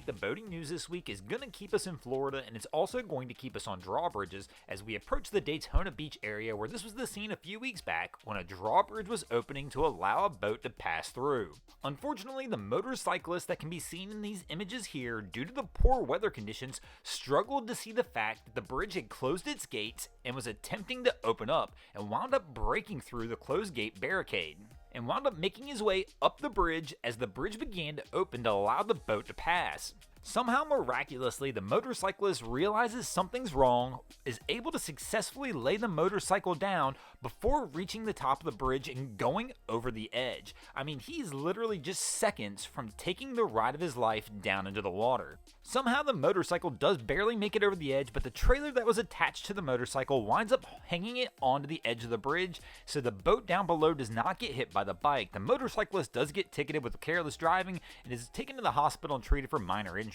the boating news this week is going to keep us in Florida, and it's also going to keep us on drawbridges as we approach the Daytona Beach area, where this was the scene a few weeks back when a drawbridge was opening to allow a boat to pass through. Unfortunately, the motorcyclists that can be seen in these images here, due to the poor weather conditions, struggled to see the fact that the bridge had closed its gates and was attempting to open up, and wound up breaking through the closed gate barricade, and wound up making his way up the bridge as the bridge began to open to allow the boat to pass. Somehow miraculously, the motorcyclist realizes something's wrong, is able to successfully lay the motorcycle down before reaching the top of the bridge and going over the edge. I mean, he's literally just seconds from taking the ride of his life down into the water. Somehow the motorcycle does barely make it over the edge, but the trailer that was attached to the motorcycle winds up hanging it onto the edge of the bridge, so the boat down below does not get hit by the bike. The motorcyclist does get ticketed with careless driving and is taken to the hospital and treated for minor injuries.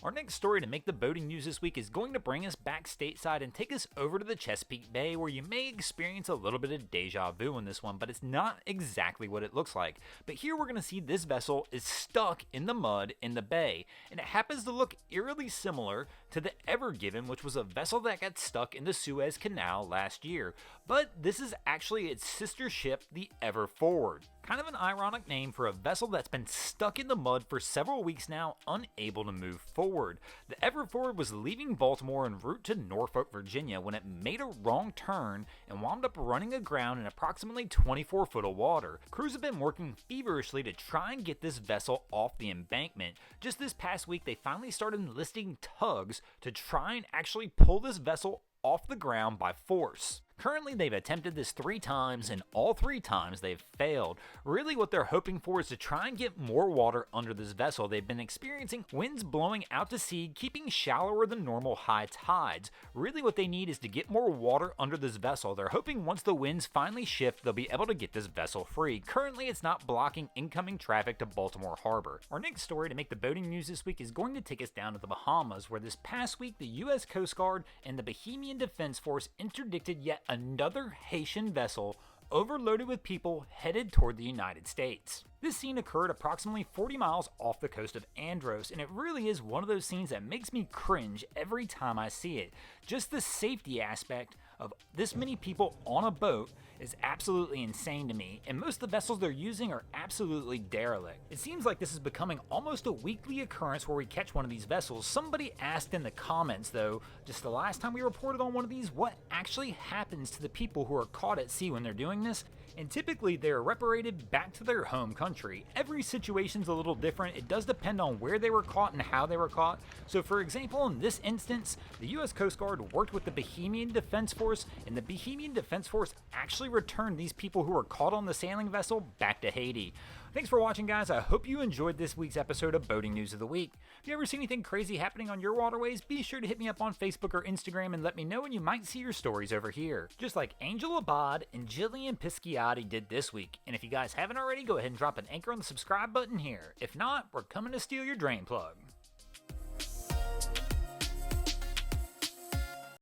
Our next story to make the boating news this week is going to bring us back stateside and take us over to the Chesapeake Bay, where you may experience a little bit of deja vu in this one, but it's not exactly what it looks like. But here we're going to see this vessel is stuck in the mud in the bay, and it happens to look eerily similar to the Ever Given, which was a vessel that got stuck in the Suez Canal last year. But this is actually its sister ship, the Ever Forward. Kind of an ironic name for a vessel that's been stuck in the mud for several weeks now, unable to move forward. The Ever Forward was leaving Baltimore en route to Norfolk, Virginia, when it made a wrong turn and wound up running aground in approximately 24 foot of water. Crews have been working feverishly to try and get this vessel off the embankment. Just this past week, they finally started enlisting tugs to try and actually pull this vessel off the ground by force. Currently, they've attempted this 3 times, and all 3 times they've failed. Really, what they're hoping for is to try and get more water under this vessel. They've been experiencing winds blowing out to sea, keeping shallower than normal high tides. Really, what they need is to get more water under this vessel. They're hoping once the winds finally shift, they'll be able to get this vessel free. Currently, it's not blocking incoming traffic to Baltimore Harbor. Our next story to make the boating news this week is going to take us down to the Bahamas, where this past week, the U.S. Coast Guard and the Bahamian Defense Force interdicted yet another Haitian vessel overloaded with people headed toward the United States. This scene occurred approximately 40 miles off the coast of Andros, and it really is one of those scenes that makes me cringe every time I see it. Just the safety aspect of this many people on a boat is absolutely insane to me, and most of the vessels they're using are absolutely derelict. It seems like this is becoming almost a weekly occurrence where we catch one of these vessels. Somebody asked in the comments, though, just the last time we reported on one of these, what actually happens to the people who are caught at sea when they're doing this? And typically they're reparated back to their home country. Every situation's a little different. It does depend on where they were caught and how they were caught. So for example, in this instance, the US Coast Guard worked with the Bahamian Defense Force, and the Bahamian Defense Force actually returned these people who were caught on the sailing vessel back to Haiti. Thanks for watching, guys. I hope you enjoyed this week's episode of Boating News of the Week. If you ever see anything crazy happening on your waterways, be sure to hit me up on Facebook or Instagram and let me know, and you might see your stories over here. Just like Angel Abad and Jillian Pisciotti did this week. And if you guys haven't already, go ahead and drop an anchor on the subscribe button here. If not, we're coming to steal your drain plug.